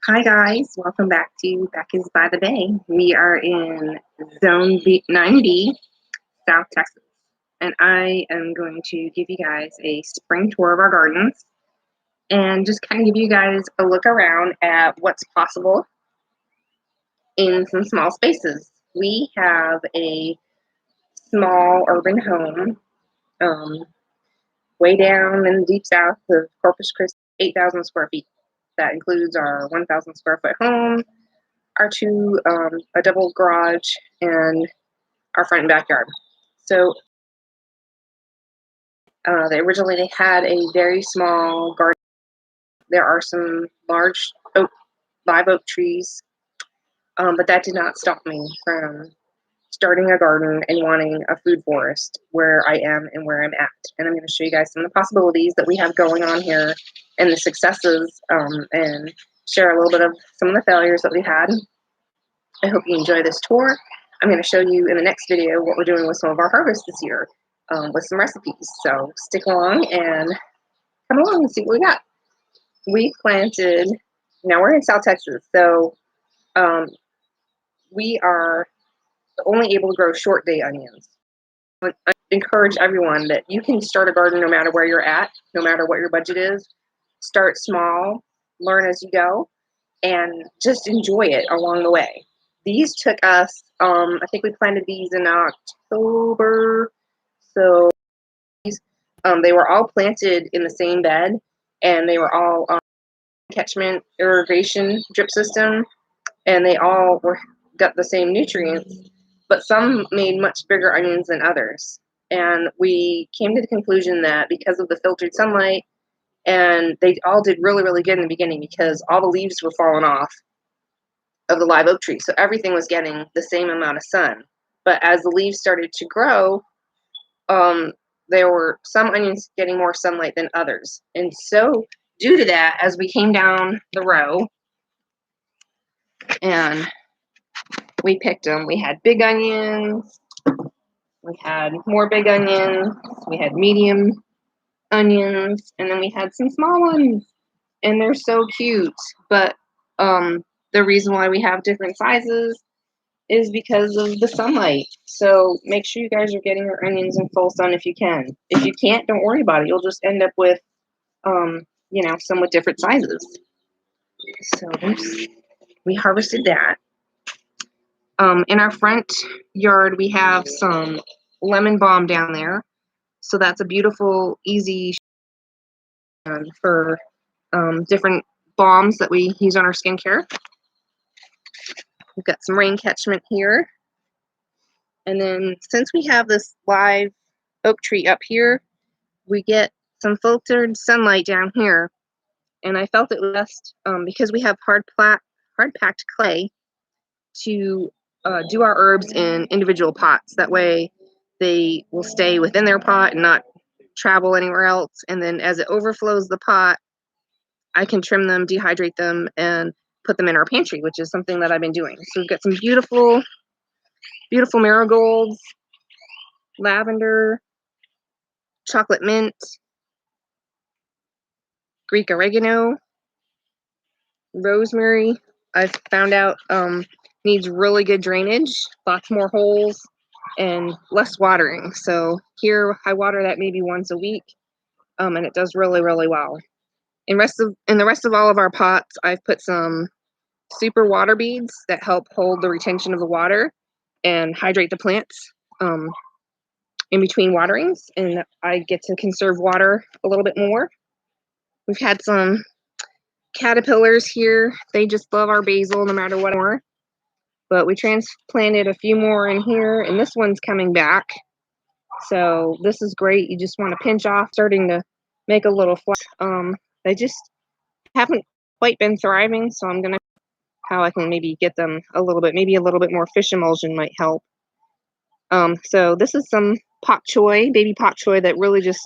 Hi guys, welcome back to Back is by the Bay. We are in Zone 9B, South Texas, and I am going to give you guys a spring tour of our gardens and just kind of give you guys a look around at what's possible in some small spaces. We have a small urban home way down in the deep south of Corpus Christi, 8,000 square feet. That includes our 1,000 square foot home, our a double garage, and our front and backyard. So they originally had a very small garden. There are some large live oak trees, but that did not stop me from starting a garden and wanting a food forest where I am and where I'm at. And I'm going to show you guys some of the possibilities that we have going on here and the successes, and share a little bit of some of the failures that we had. I hope you enjoy this tour. I'm going to show you in the next video what we're doing with some of our harvests this year, with some recipes. So stick along and come along and see what we got. We planted, now we're in South Texas, so we are only able to grow short day onions. I encourage everyone that you can start a garden no matter where you're at, no matter what your budget is. Start small, learn as you go, and just enjoy it along the way. These took us, I think we planted these in October, so they were all planted in the same bed, and they were all catchment irrigation drip system, and they all got the same nutrients, but some made much bigger onions than others. And we came to the conclusion that because of the filtered sunlight, and they all did really, really good in the beginning because all the leaves were falling off of the live oak tree. So everything was getting the same amount of sun. But as the leaves started to grow, there were some onions getting more sunlight than others. And so due to that, as we came down the row and we picked them, we had big onions, we had more big onions, we had medium onions, and then we had some small ones. And they're so cute. But the reason why we have different sizes is because of the sunlight. So make sure you guys are getting your onions in full sun if you can. If you can't, don't worry about it. You'll just end up with, some with different sizes. So we harvested that. In our front yard, we have some lemon balm down there. So that's a beautiful, easy for different balms that we use on our skincare. We've got some rain catchment here. And then since we have this live oak tree up here, we get some filtered sunlight down here. And I felt it was best, because we have hard-packed clay, to do our herbs in individual pots. That way they will stay within their pot and not travel anywhere else. And then as it overflows the pot, I can trim them, dehydrate them, and put them in our pantry, which is something that I've been doing. So we've got some beautiful, beautiful marigolds, lavender, chocolate mint, Greek oregano, rosemary. I've found out needs really good drainage, lots more holes, and less watering. So here I water that maybe once a week, and it does really, really well. In the rest of all of our pots, I've put some super water beads that help hold the retention of the water and hydrate the plants in between waterings, and I get to conserve water a little bit more. We've had some caterpillars here. They just love our basil no matter what more. But we transplanted a few more in here, and this one's coming back. So this is great. You just want to pinch off, starting to make a little flower. They just haven't quite been thriving, so I'm gonna how I can maybe get them a little bit, maybe a little bit more fish emulsion might help. So this is some pak choi, baby pak choi that really just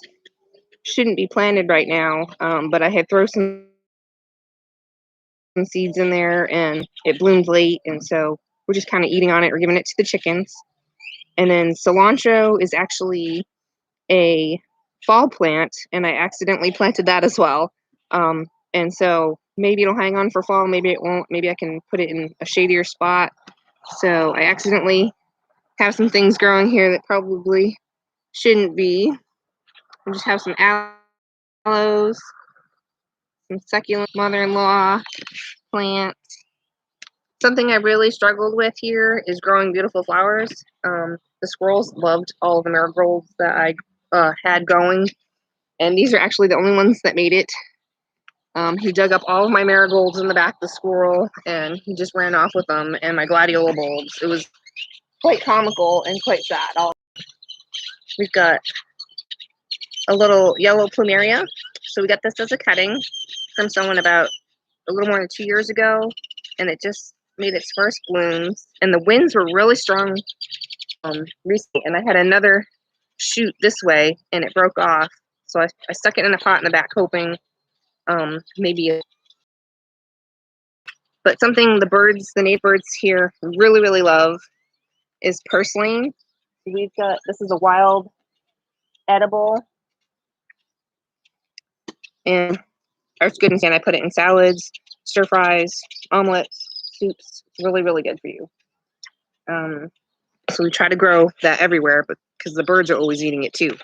shouldn't be planted right now, but I had thrown some seeds in there and it bloomed late, and so we're just kind of eating on it or giving it to the chickens. And then cilantro is actually a fall plant, and I accidentally planted that as well. And so maybe it'll hang on for fall, maybe it won't. Maybe I can put it in a shadier spot. So I accidentally have some things growing here that probably shouldn't be. I just have some aloes, some succulent mother-in-law plants. Something I really struggled with here is growing beautiful flowers. The squirrels loved all of the marigolds that I had going, and these are actually the only ones that made it. He dug up all of my marigolds in the back, the squirrel, and he just ran off with them, and my gladiola bulbs. It was quite comical and quite sad. We've got a little yellow plumeria. So we got this as a cutting from someone about a little more than 2 years ago, and it just made its first blooms. And the winds were really strong recently, and I had another shoot this way, and it broke off. So I stuck it in a pot in the back, hoping maybe. But something the native birds here really love is purslane. We've got, this is a wild edible, and it's good and I put it in salads, stir fries, omelets, soups. It's really good for you. So we try to grow that everywhere, but because the birds are always eating it too.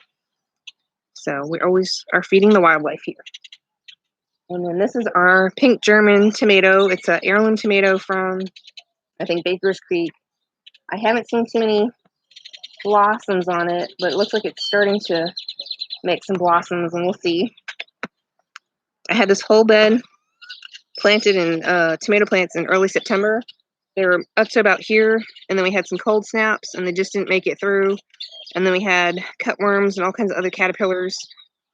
So we always are feeding the wildlife here. And then this is our pink German tomato. It's an heirloom tomato from, I think, Baker's Creek. I haven't seen too many blossoms on it, but it looks like it's starting to make some blossoms, and we'll see. I had this whole bed planted in tomato plants in early September. They were up to about here, and then we had some cold snaps, and they just didn't make it through. And then we had cutworms and all kinds of other caterpillars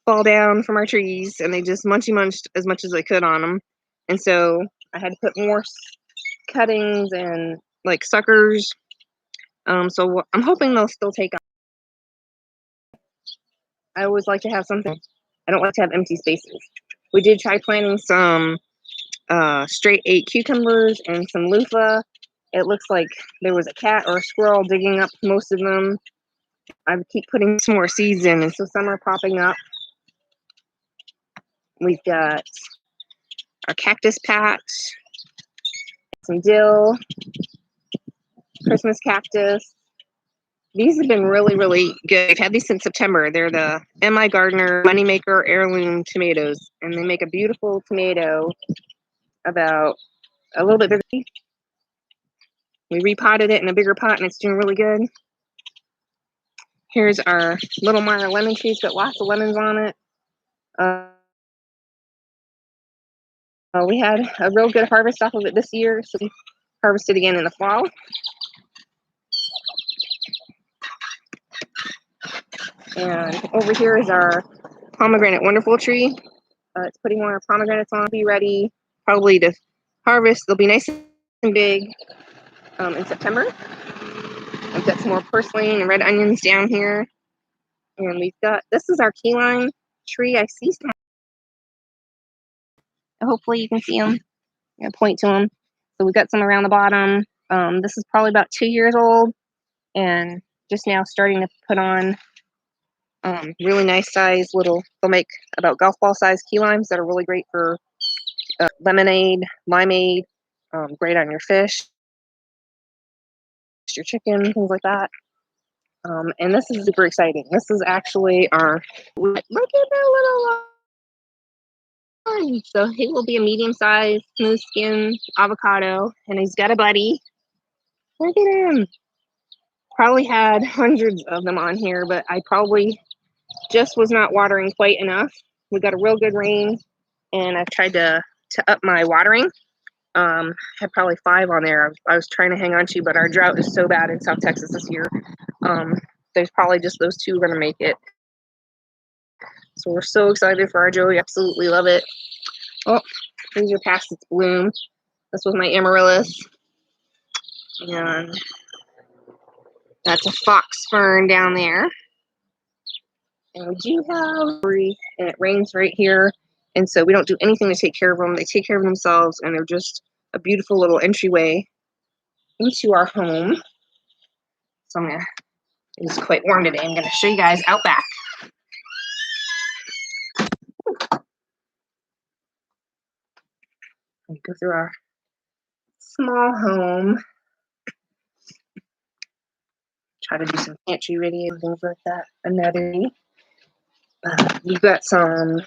fall down from our trees, and they just munched as much as they could on them. And so I had to put more cuttings and like suckers. So I'm hoping they'll still take off. I always like to have something. I don't like to have empty spaces. We did try planting some straight 8 cucumbers and some loofah. It looks like there was a cat or a squirrel digging up most of them. I keep putting some more seeds in, and so some are popping up. We've got our cactus patch, some dill, Christmas cactus. These have been really good. I've had these since September. They're the M.I. Gardner Moneymaker Heirloom tomatoes, and they make a beautiful tomato about a little bit bigger. We repotted it in a bigger pot, and it's doing really good. Here's our Little Meyer lemon tree. It's got lots of lemons on it. We had a real good harvest off of it this year, so we harvested again in the fall. And over here is our pomegranate wonderful tree. It's putting more pomegranates on. Be ready probably to harvest. They'll be nice and big in September. I've got some more purslane and red onions down here. And we've got, this is our key lime tree. I see some. Hopefully you can see them. I'm going to point to them. So we've got some around the bottom. This is probably about 2 years old and just now starting to put on really nice size little, they'll make about golf ball size key limes that are really great for lemonade, limeade, great on your fish, your chicken, things like that. And this is super exciting. This is actually our, look at that little one. So he will be a medium-sized, smooth skin avocado, and he's got a buddy. Look at him. Probably had hundreds of them on here, but I probably just was not watering quite enough. We got a real good rain, and I've tried to up my watering. Had probably 5 on there. I was trying to hang on to, but our drought is so bad in South Texas this year. There's probably just those 2 going to make it. So we're so excited for our Joey. Absolutely love it. Oh, these are past its bloom. This was my Amaryllis. And that's a fox fern down there. And we do have, and it rains right here. And so we don't do anything to take care of them. They take care of themselves, and they're just a beautiful little entryway into our home. So it's quite warm today. I'm going to show you guys out back. We go through our small home. Try to do some pantry ready and things like that. Another day. You've got some.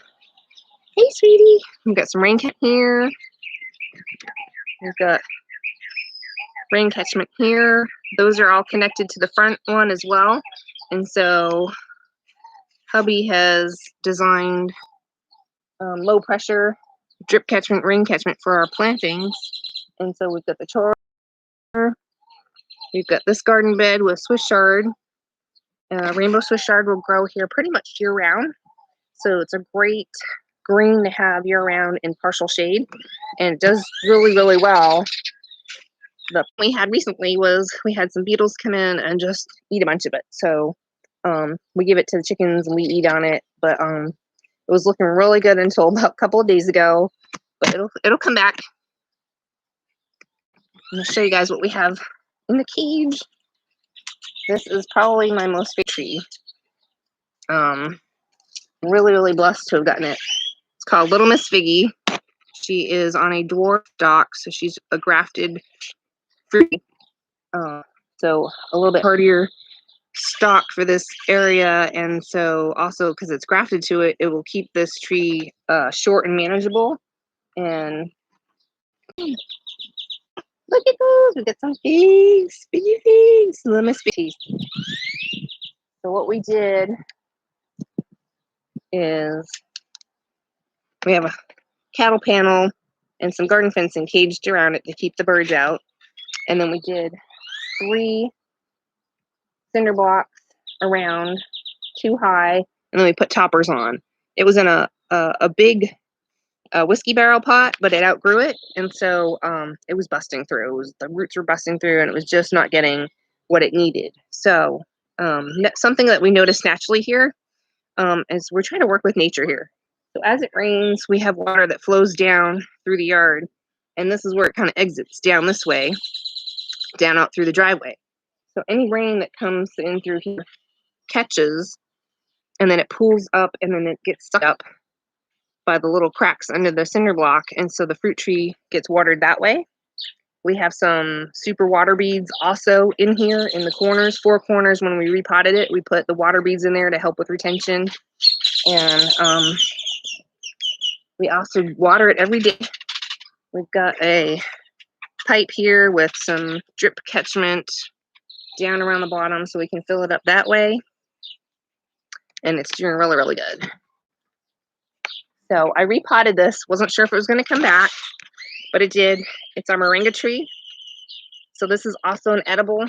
Hey, sweetie. We've got some rain catchment here. We've got rain catchment here. Those are all connected to the front one as well. And so hubby has designed low pressure drip catchment, rain catchment for our plantings. And so we've got the chore. We've got this garden bed with Swiss chard. Rainbow Swiss chard will grow here pretty much year round. So it's a great green to have year round in partial shade. And it does really, really well. The we had recently was we had some beetles come in and just eat a bunch of it. So we give it to the chickens and we eat on it. But it was looking really good until about a couple of days ago. But it'll come back. I'm gonna show you guys what we have in the cage. This is probably my most favorite tree. Really, really blessed to have gotten it. It's called Little Miss Figgy. She is on a dwarf stalk, so she's a grafted fruit. So a little bit hardier stock for this area, and so also because it's grafted to it, it will keep this tree short and manageable. And look at those! We got some figs, biggie figs, Little Miss Figgies. So what we did is we have a cattle panel and some garden fencing caged around it to keep the birds out. And then we did 3 cinder blocks around, 2 high, and then we put toppers on. It was in a big whiskey barrel pot, but it outgrew it, and so it was busting through. The roots were busting through, and it was just not getting what it needed. So something that we noticed naturally here is we're trying to work with nature here. So as it rains, we have water that flows down through the yard, and this is where it kind of exits down this way, down out through the driveway. So any rain that comes in through here catches, and then it pools up, and then it gets stuck up by the little cracks under the cinder block, and so the fruit tree gets watered that way. We have some super water beads also in here in the corners, 4 corners. When we repotted it, we put the water beads in there to help with retention. And we also water it every day. We've got a pipe here with some drip catchment down around the bottom so we can fill it up that way. And it's doing really, really good. So I repotted this. Wasn't sure if it was going to come back, but it did. It's our Moringa tree. So this is also an edible.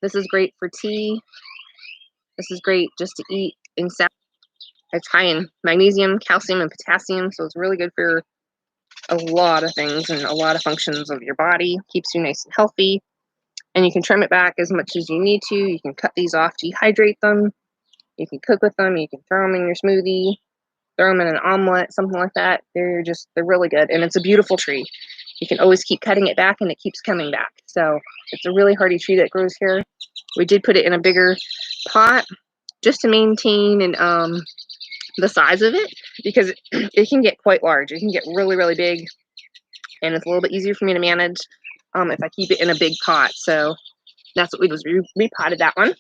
This is great for tea. This is great just to eat in salad. It's high in magnesium, calcium, and potassium, so it's really good for a lot of things and a lot of functions of your body. Keeps you nice and healthy. And you can trim it back as much as you need to. You can cut these off, dehydrate them. You can cook with them. You can throw them in your smoothie, throw them in an omelet, something like that. They're really good. And it's a beautiful tree. You can always keep cutting it back and it keeps coming back. So it's a really hardy tree that grows here. We did put it in a bigger pot just to maintain and the size of it, because it can get quite large. It can get really, really big, and it's a little bit easier for me to manage if I keep it in a big pot. So that's what we did, was repotted that one.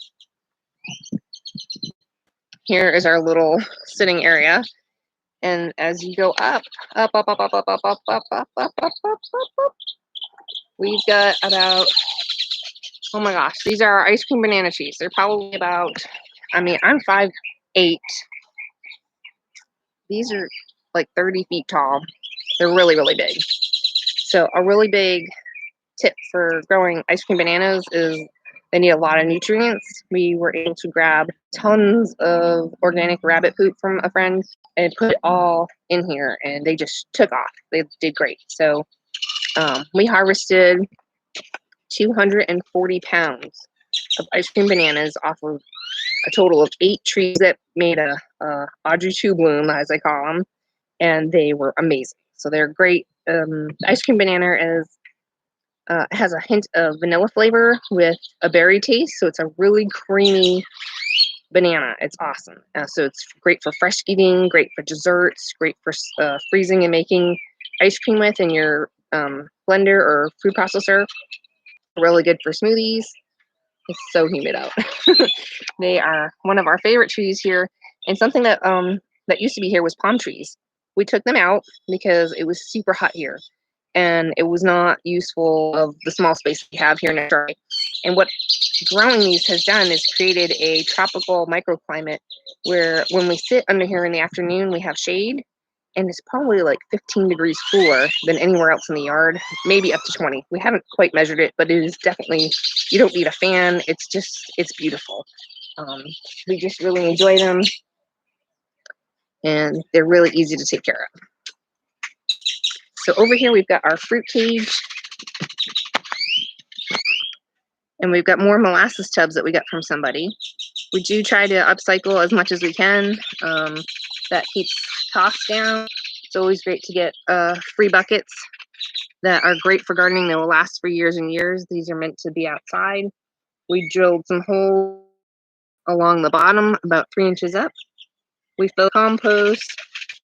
Here is our little sitting area. And as you go up, we've got about, oh my gosh, these are our ice cream banana trees. They're probably about, I mean, I'm 5'8". These are like 30 feet tall. They're really, really big. So a really big tip for growing ice cream bananas is they need a lot of nutrients. We were able to grab tons of organic rabbit poop from a friend and put it all in here, and they just took off. They did great. So we harvested 240 pounds of ice cream bananas off of a total of 8 trees that made a Audrey 2 bloom, as I call them, and they were amazing. So they're great. Ice cream banana has a hint of vanilla flavor with a berry taste, so it's a really creamy banana. It's awesome. So it's great for fresh eating, great for desserts, great for freezing and making ice cream with in your blender or food processor. Really good for smoothies. It's so humid out. They are one of our favorite trees here, and something that that used to be here was palm trees. We took them out because it was super hot here, and it was not useful of the small space we have here in Australia. And what growing these has done is created a tropical microclimate where when we sit under here in the afternoon, we have shade, and it's probably like 15 degrees cooler than anywhere else in the yard, maybe up to 20. We haven't quite measured it, but it is definitely, you don't need a fan. It's just, it's beautiful. We just really enjoy them, and they're really easy to take care of. So over here, we've got our fruit cage, and we've got more molasses tubs that we got from somebody. We do try to upcycle as much as we can. That keeps costs down. It's always great to get free buckets that are great for gardening. They will last for years and years. These are meant to be outside. We drilled some holes along the bottom, about 3 inches up. We fill compost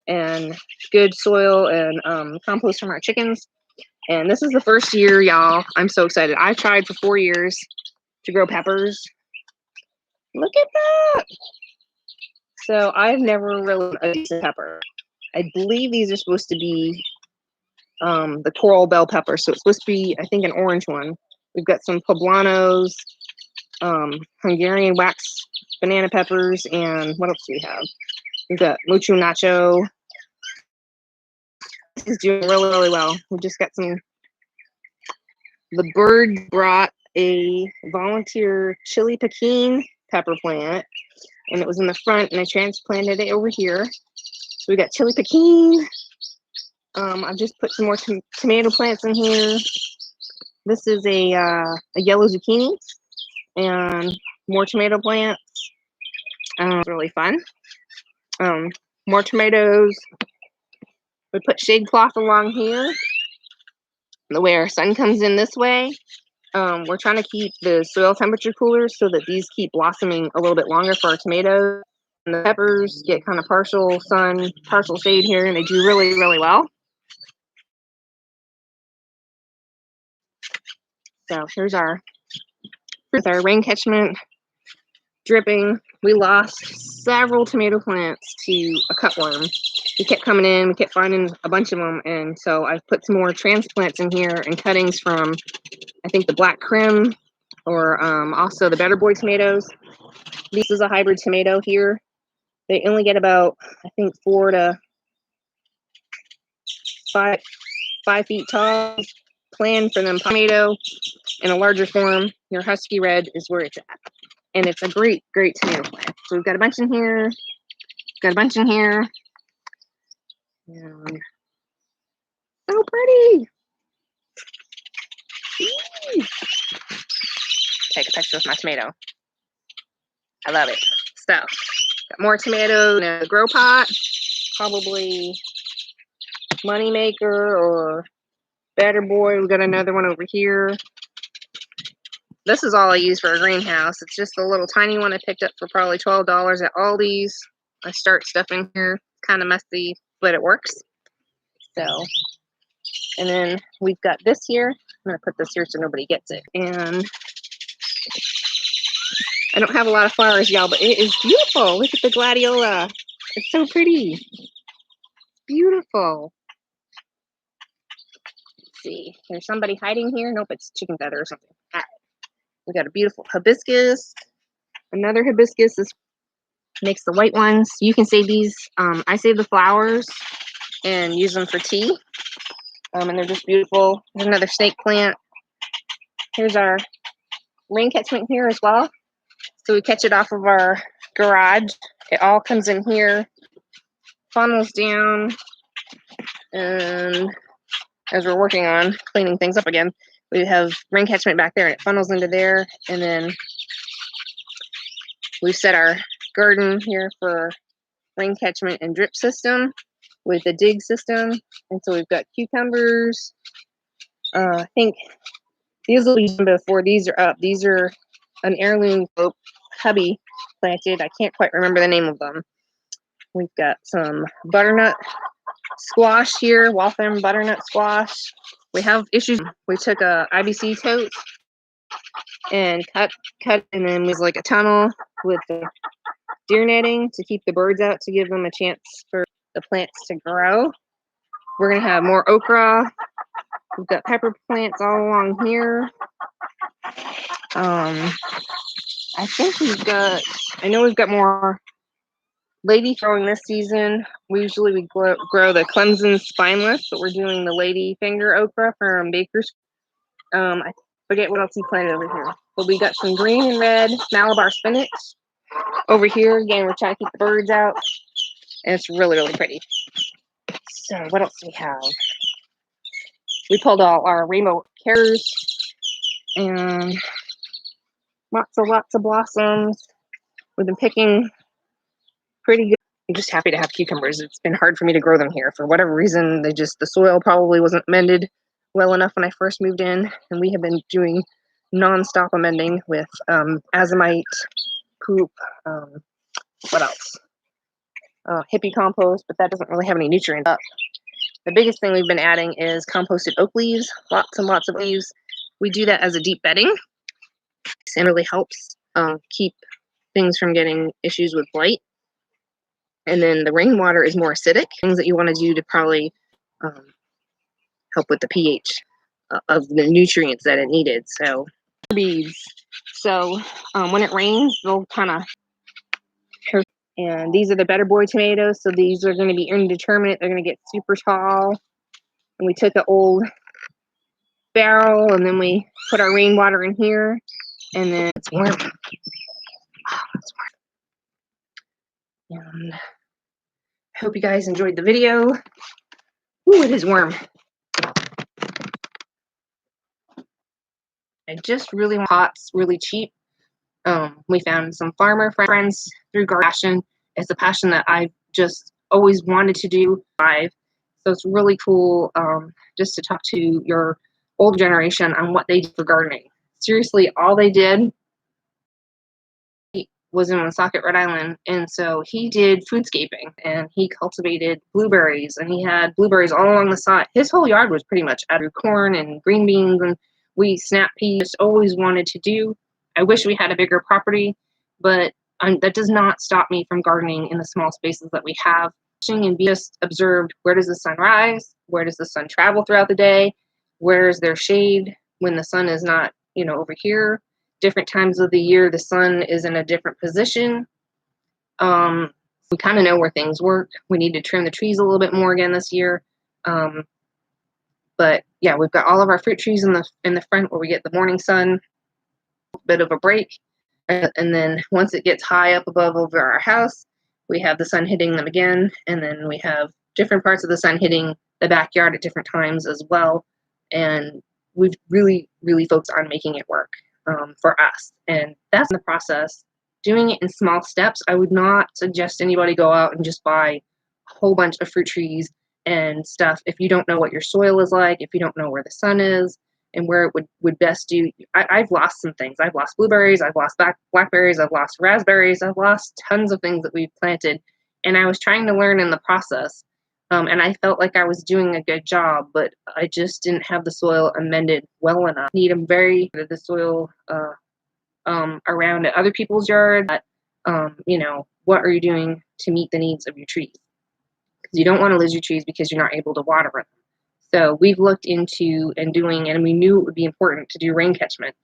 and good soil and compost from our chickens. And this is the first year, y'all. I'm so excited. I tried for 4 years to grow peppers. Look at that. So I've never really a decent pepper. I believe these are supposed to be the coral bell pepper. So it's supposed to be, I think, an orange one. We've got some poblanos, Hungarian wax banana peppers, and what else do we have? We've got mucho nacho. This is doing really, really well. We just got some. The bird brought a volunteer chili pekin pepper plant, and it was in the front, and I transplanted it over here. So we got chili pekin. I've just put some more tomato plants in here. This is a yellow zucchini and more tomato plants. It's really fun. More tomatoes. We put shade cloth along here. The way our sun comes in this way. We're trying to keep the soil temperature cooler so that these keep blossoming a little bit longer for our tomatoes. And the peppers get kind of partial sun, partial shade here, and they do really, really well. So here's our rain catchment dripping. We lost several tomato plants to a cutworm. They kept coming in, we kept finding a bunch of them, and so I've put some more transplants in here and cuttings from, I think, the Black Crim, or also the Better Boy tomatoes. This is a hybrid tomato here. They only get about, I think, 4 to 5 feet tall. Plan for them tomato in a larger form. Your Husky Red is where it's at. And it's a great, great tomato plant. So we've got a bunch in here. Got a bunch in here. And so pretty. Take a picture with my tomato. I love it. So, got more tomatoes in a grow pot. Probably Moneymaker or Better Boy. We got another one over here. This is all I use for a greenhouse. It's just a little tiny one I picked up for probably $12 at Aldi's. I start stuff in here. Kind of messy, but it works. So, and then we've got this here. I'm going to put this here so nobody gets it. And I don't have a lot of flowers, y'all, but it is beautiful. Look at the gladiola. It's so pretty. Beautiful. Let's see. There's somebody hiding here. Nope, it's chicken feather or something. All right. We got a beautiful hibiscus. Another hibiscus. This makes the white ones. You can save these. I save the flowers and use them for tea. And they're just beautiful. There's another snake plant. Here's our rain catchment here as well. So we catch it off of our garage. It all comes in here, funnels down, and as we're working on cleaning things up again, we have rain catchment back there, and it funnels into there. And then we've set our garden here for rain catchment and drip system with a dig system. And so we've got cucumbers. I think these will be done before these are up. These are an heirloom hubby planted. I can't quite remember the name of them. We've got some butternut Squash here, Waltham Butternut Squash. We have issues. We took a IBC tote and cut, and then was like a tunnel with the deer netting to keep the birds out to give them a chance for the plants to grow. We're gonna have more okra. We've got pepper plants all along here. I think I know we've got more lady throwing this season. We grow the Clemson spineless, but we're doing the lady finger okra from Baker's. I forget what else he planted over here. But we got some green and red Malabar spinach over here. Again, we're trying to keep the birds out. And it's really, really pretty. So what else do we have? We pulled all our rainbow carrots and lots of blossoms. We've been picking pretty good. I'm just happy to have cucumbers. It's been hard for me to grow them here. For whatever reason, the soil probably wasn't amended well enough when I first moved in. And we have been doing non-stop amending with azomite, poop, what else? Hippie compost, but that doesn't really have any nutrients up. The biggest thing we've been adding is composted oak leaves, lots and lots of leaves. We do that as a deep bedding. It really helps keep things from getting issues with blight. And then the rainwater is more acidic, things that you want to do to probably help with the pH of the nutrients that it needed. So beads. So when it rains, they'll kind of. And these are the Better Boy tomatoes. So these are going to be indeterminate. They're going to get super tall. And we took an old barrel and then we put our rainwater in here. And then it's warm. Oh, it's warm. And I hope you guys enjoyed the video. Ooh, it is warm. I just really want pots really cheap. We found some farmer friends through Garden. It's a passion that I've just always wanted to do live. So it's really cool just to talk to your old generation on what they did for gardening. Seriously, all they did was in Woonsocket, Rhode Island, and so he did foodscaping and he cultivated blueberries and he had blueberries all along the side. His whole yard was pretty much out of corn and green beans, and we snap peas. Just always wanted to do. I wish we had a bigger property, but that does not stop me from gardening in the small spaces that we have. And just observed, where does the sun rise? Where does the sun travel throughout the day? Where is there shade when the sun is not, over here? Different times of the year, the sun is in a different position. We kind of know where things work. We need to trim the trees a little bit more again this year. But yeah, we've got all of our fruit trees in the front where we get the morning sun, a bit of a break. And then once it gets high up above over our house, we have the sun hitting them again. And then we have different parts of the sun hitting the backyard at different times as well. And we've really, really focused on making it work for us. And that's in the process. Doing it in small steps. I would not suggest anybody go out and just buy a whole bunch of fruit trees and stuff if you don't know what your soil is like, if you don't know where the sun is and where it would best do. I've lost some things. I've lost blueberries, I've lost blackberries, I've lost raspberries, I've lost tons of things that we've planted. And I was trying to learn in the process. And I felt like I was doing a good job, but I just didn't have the soil amended well enough. I need them the soil around at other people's yards. What are you doing to meet the needs of your trees? Because you don't want to lose your trees because you're not able to water them. So we've looked into and we knew it would be important to do rain catchment.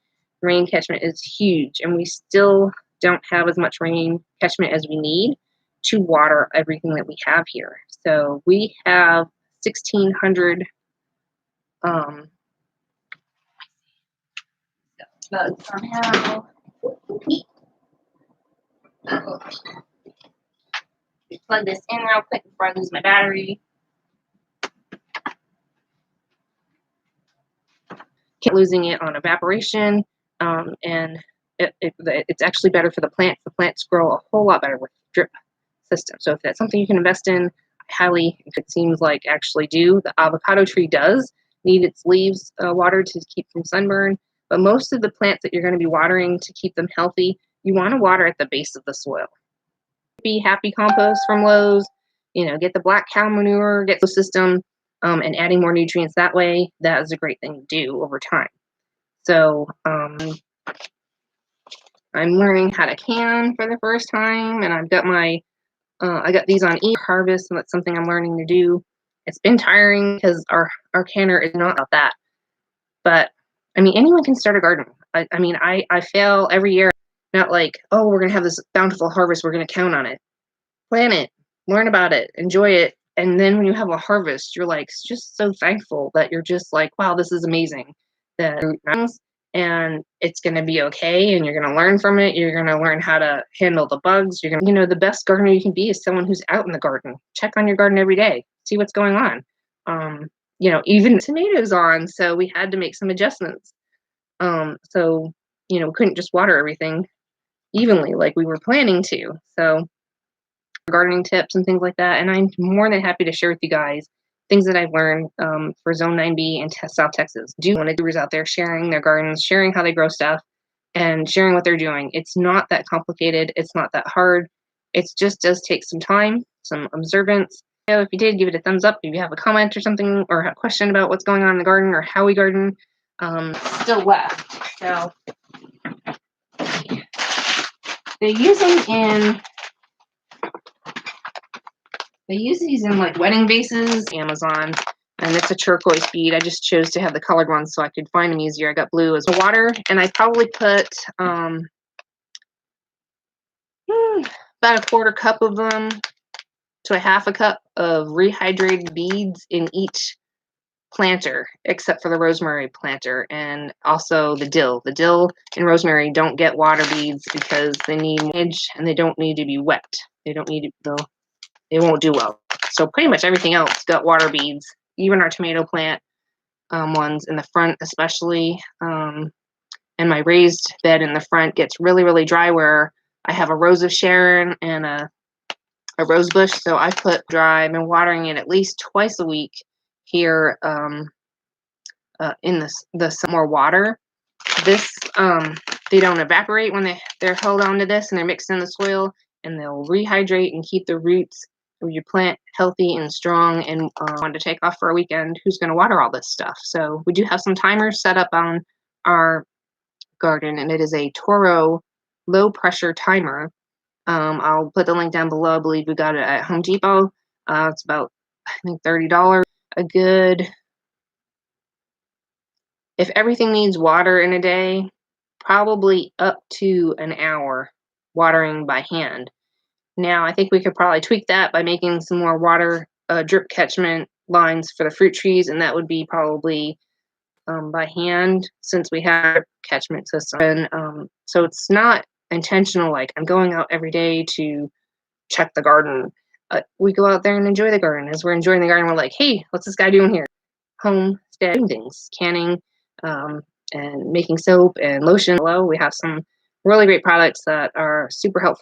Rain catchment is huge, and we still don't have as much rain catchment as we need to water everything that we have here. So we have 1,600 bugs somehow. Plug this in real quick before I lose my battery. Keep losing it on evaporation, and it's actually better for the plants. The plants grow a whole lot better with drip system. So if that's something you can invest in, if it seems like actually do. The avocado tree does need its leaves watered to keep from sunburn, but most of the plants that you're going to be watering to keep them healthy, you want to water at the base of the soil. Happy compost from Lowe's. get the black cow manure, get the system, and adding more nutrients that way. That is a great thing to do over time. So I'm learning how to can for the first time, and I've got I got these on e-harvest, and that's something I'm learning to do. It's been tiring because our canner is not about that. But I mean, anyone can start a garden. I fail every year. Not like, oh, we're gonna have this bountiful harvest, we're gonna count on it. Plan it, learn about it, enjoy it, and then when you have a harvest, you're like just so thankful that you're just like, wow, this is amazing. That and it's gonna be okay, and you're gonna learn from it. You're gonna learn how to handle the bugs. You're gonna, the best gardener you can be is someone who's out in the garden. Check on your garden every day, see what's going on. Even tomatoes on, so we had to make some adjustments. So we couldn't just water everything evenly like we were planning to. So gardening tips and things like that, and I'm more than happy to share with you guys things that I've learned for Zone 9B and South Texas. Do want to out there sharing their gardens, sharing how they grow stuff, and sharing what they're doing. It's not that complicated. It's not that hard. It just does take some time, some observance. So if you did, give it a thumbs up. If you have a comment or something, or a question about what's going on in the garden or how we garden, still left. So they use these in like wedding vases, Amazon, and it's a turquoise bead. I just chose to have the colored ones so I could find them easier. I got blue as water, and I probably put about a quarter cup of them to a half a cup of rehydrated beads in each planter, except for the rosemary planter and also the dill. The dill and rosemary don't get water beads because they need edge and they don't need to be wet. They don't need to, they won't do well. So pretty much everything else got water beads, even our tomato plant ones in the front especially. And my raised bed in the front gets really, really dry where I have a rose of Sharon and a rose bush. So I put dry, I've been watering it at least twice a week here in the more water. This, they don't evaporate when they're held onto this and they're mixed in the soil, and they'll rehydrate and keep the roots of your plant healthy and strong. And wanted to take off for a weekend, who's going to water all this stuff? So we do have some timers set up on our garden, and it is a Toro low pressure timer. I'll put the link down below. I believe we got it at Home Depot. It's about, I think, $30. A good, if everything needs water in a day, probably up to an hour watering by hand. Now, I think we could probably tweak that by making some more water drip catchment lines for the fruit trees, and that would be probably by hand since we have catchment system. And so it's not intentional, like I'm going out every day to check the garden. We go out there and enjoy the garden. As we're enjoying the garden, we're like, hey, what's this guy doing here? Homestead things, canning, and making soap and lotion. Hello, we have some really great products that are super helpful.